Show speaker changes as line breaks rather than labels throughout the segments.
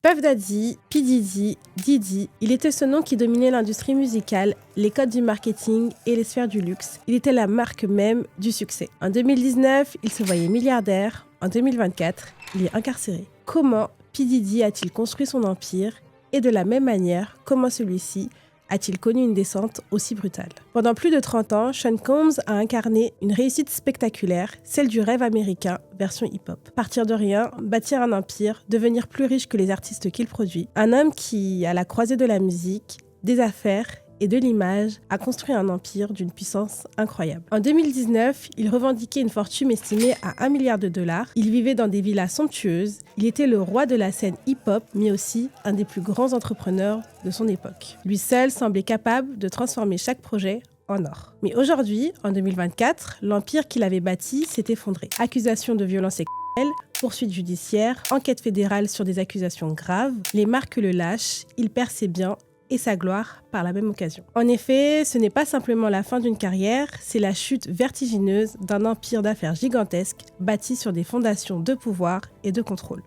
Puff Daddy, P. Diddy, Diddy, il était ce nom qui dominait l'industrie musicale, les codes du marketing et les sphères du luxe. Il était la marque même du succès. En 2019, il se voyait milliardaire. En 2024, il est incarcéré. Comment P. Diddy a-t-il construit son empire? Et de la même manière, comment celui-ci a-t-il connu une descente aussi brutale? Pendant plus de 30 ans, Sean Combs a incarné une réussite spectaculaire, celle du rêve américain, version hip-hop. Partir de rien, bâtir un empire, devenir plus riche que les artistes qu'il produit. Un homme qui, à la croisée de la musique, des affaires et de l'image, a construit un empire d'une puissance incroyable. En 2019, il revendiquait une fortune estimée à $1 milliard. Il vivait dans des villas somptueuses. Il était le roi de la scène hip-hop, mais aussi un des plus grands entrepreneurs de son époque. Lui seul semblait capable de transformer chaque projet en or. Mais aujourd'hui, en 2024, l'empire qu'il avait bâti s'est effondré. Accusations de violence sexuelle, poursuites judiciaires, enquête fédérale sur des accusations graves, les marques le lâchent, il perd ses biens et sa gloire par la même occasion. En effet, ce n'est pas simplement la fin d'une carrière, c'est la chute vertigineuse d'un empire d'affaires gigantesque bâti sur des fondations de pouvoir et de contrôle.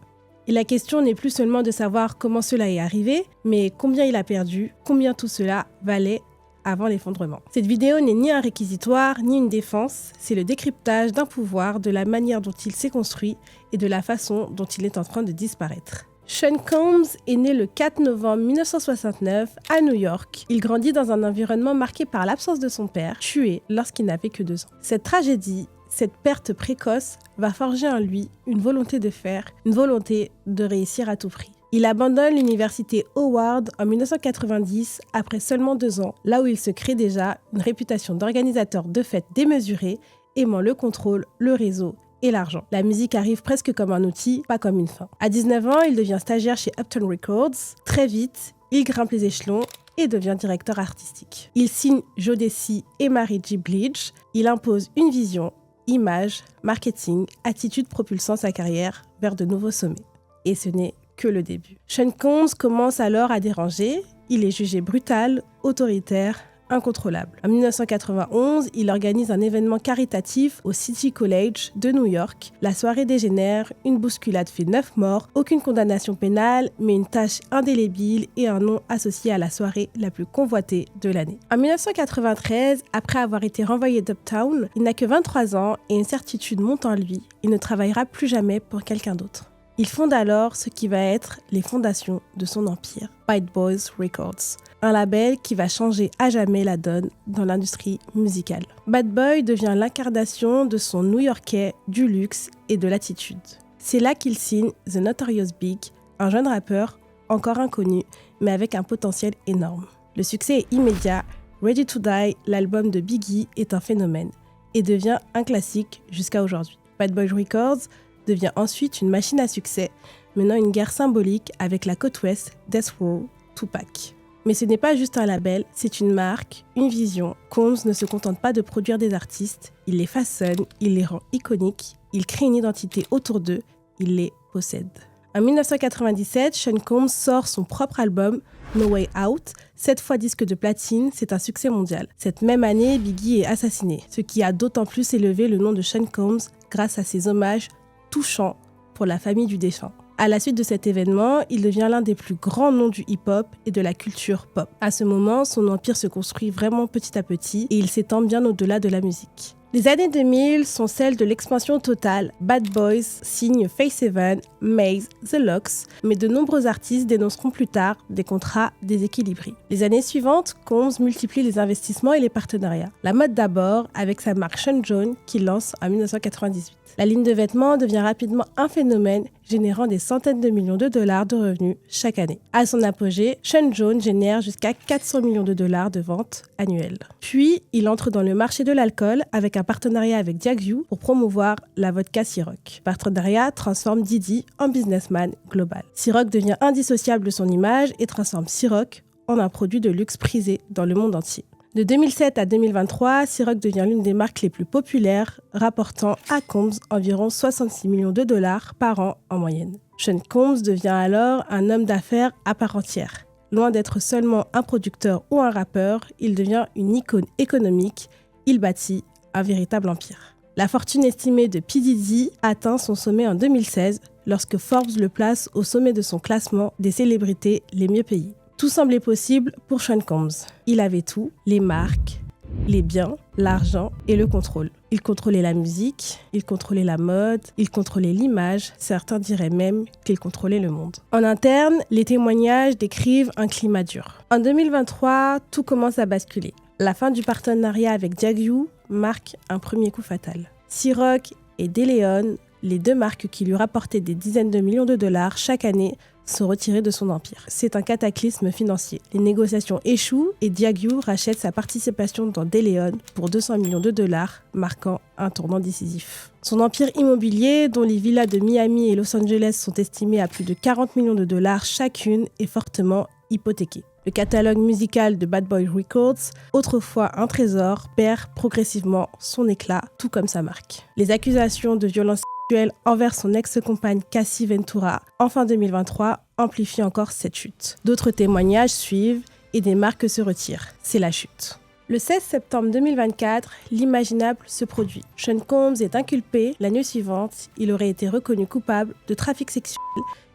Et la question n'est plus seulement de savoir comment cela est arrivé, mais combien il a perdu, combien tout cela valait avant l'effondrement. Cette vidéo n'est ni un réquisitoire, ni une défense, c'est le décryptage d'un pouvoir, de la manière dont il s'est construit et de la façon dont il est en train de disparaître. Sean Combs est né le 4 novembre 1969 à New York. Il grandit dans un environnement marqué par l'absence de son père, tué lorsqu'il n'avait que 2 ans. Cette tragédie, cette perte précoce, va forger en lui une volonté de faire, une volonté de réussir à tout prix. Il abandonne l'université Howard en 1990 après seulement 2 ans, là où il se crée déjà une réputation d'organisateur de fêtes démesurée, aimant le contrôle, le réseau et l'argent. La musique arrive presque comme un outil, pas comme une fin. À 19 ans, il devient stagiaire chez Uptown Records. Très vite, il grimpe les échelons et devient directeur artistique. Il signe Jodeci et Mary J. Blige. Il impose une vision, image, marketing, attitude propulsant sa carrière vers de nouveaux sommets. Et ce n'est que le début. Sean Combs commence alors à déranger. Il est jugé brutal, autoritaire, incontrôlable. En 1991, il organise un événement caritatif au City College de New York. La soirée dégénère, une bousculade fait 9 morts, aucune condamnation pénale, mais une tache indélébile et un nom associé à la soirée la plus convoitée de l'année. En 1993, après avoir été renvoyé d'Uptown, il n'a que 23 ans et une certitude monte en lui, il ne travaillera plus jamais pour quelqu'un d'autre. Il fonde alors ce qui va être les fondations de son empire, Bad Boys Records, un label qui va changer à jamais la donne dans l'industrie musicale. Bad Boy devient l'incarnation de son New-Yorkais, du luxe et de l'attitude. C'est là qu'il signe The Notorious Big, un jeune rappeur encore inconnu, mais avec un potentiel énorme. Le succès est immédiat. Ready to Die, l'album de Biggie, est un phénomène et devient un classique jusqu'à aujourd'hui. Bad Boy Records devient ensuite une machine à succès, menant une guerre symbolique avec la côte ouest, Death Row, Tupac. Mais ce n'est pas juste un label, c'est une marque, une vision. Combs ne se contente pas de produire des artistes, il les façonne, il les rend iconiques, il crée une identité autour d'eux, il les possède. En 1997, Sean Combs sort son propre album, No Way Out. 7 fois disque de platine, c'est un succès mondial. Cette même année, Biggie est assassiné, ce qui a d'autant plus élevé le nom de Sean Combs grâce à ses hommages touchants pour la famille du défunt. À la suite de cet événement, il devient l'un des plus grands noms du hip-hop et de la culture pop. À ce moment, son empire se construit vraiment petit à petit et il s'étend bien au-delà de la musique. Les années 2000 sont celles de l'expansion totale. Bad Boys signe Faith Seven, Maze, The Lox, mais de nombreux artistes dénonceront plus tard des contrats déséquilibrés. Les années suivantes, Combs multiplie les investissements et les partenariats. La mode d'abord avec sa marque Sean John qu'il lance en 1998. La ligne de vêtements devient rapidement un phénomène, générant des centaines de millions de dollars de revenus chaque année. À son apogée, Sean John génère jusqu'à 400 millions de dollars de ventes annuelles. Puis, il entre dans le marché de l'alcool avec un partenariat avec Diageo pour promouvoir la vodka Ciroc. Le partenariat transforme Diddy en businessman global. Ciroc devient indissociable de son image et transforme Ciroc en un produit de luxe prisé dans le monde entier. De 2007 à 2023, Ciroc devient l'une des marques les plus populaires, rapportant à Combs environ 66 millions de dollars par an en moyenne. Sean Combs devient alors un homme d'affaires à part entière. Loin d'être seulement un producteur ou un rappeur, il devient une icône économique. Il bâtit un véritable empire. La fortune estimée de P. Diddy atteint son sommet en 2016 lorsque Forbes le place au sommet de son classement des célébrités les mieux payées. Tout semblait possible pour Sean Combs. Il avait tout, les marques, les biens, l'argent et le contrôle. Il contrôlait la musique, il contrôlait la mode, il contrôlait l'image, certains diraient même qu'il contrôlait le monde. En interne, les témoignages décrivent un climat dur. En 2023, tout commence à basculer. La fin du partenariat avec Diageo marque un premier coup fatal. Ciroc et DeLeón, les deux marques qui lui rapportaient des dizaines de millions de dollars chaque année, sont retirées de son empire. C'est un cataclysme financier. Les négociations échouent et Diageo rachète sa participation dans DeLeón pour 200 millions de dollars, marquant un tournant décisif. Son empire immobilier, dont les villas de Miami et Los Angeles sont estimées à plus de 40 millions de dollars chacune, est fortement hypothéqué. Le catalogue musical de Bad Boy Records, autrefois un trésor, perd progressivement son éclat, tout comme sa marque. Les accusations de violence sexuelle envers son ex-compagne Cassie Ventura en fin 2023 amplifient encore cette chute. D'autres témoignages suivent et des marques se retirent. C'est la chute. Le 16 septembre 2024, l'imaginable se produit. Sean Combs est inculpé. La nuit suivante, il aurait été reconnu coupable de trafic sexuel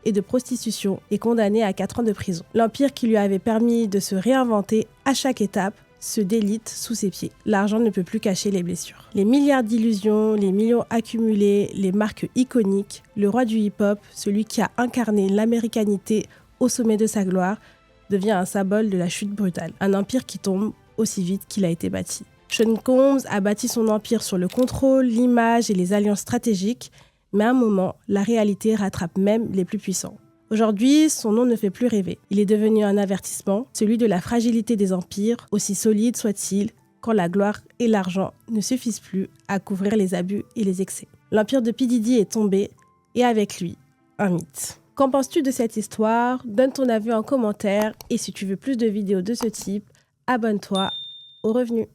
et de prostitution et condamné à 4 ans de prison. L'empire qui lui avait permis de se réinventer à chaque étape se délite sous ses pieds. L'argent ne peut plus cacher les blessures. Les milliards d'illusions, les millions accumulés, les marques iconiques, le roi du hip-hop, celui qui a incarné l'américanité au sommet de sa gloire, devient un symbole de la chute brutale. Un empire qui tombe aussi vite qu'il a été bâti. Sean Combs a bâti son empire sur le contrôle, l'image et les alliances stratégiques, mais à un moment, la réalité rattrape même les plus puissants. Aujourd'hui, son nom ne fait plus rêver. Il est devenu un avertissement, celui de la fragilité des empires, aussi solides soient-ils, quand la gloire et l'argent ne suffisent plus à couvrir les abus et les excès. L'empire de P. Diddy est tombé, et avec lui, un mythe. Qu'en penses-tu de cette histoire? Donne ton avis en commentaire, et si tu veux plus de vidéos de ce type, abonne-toi au Revenu.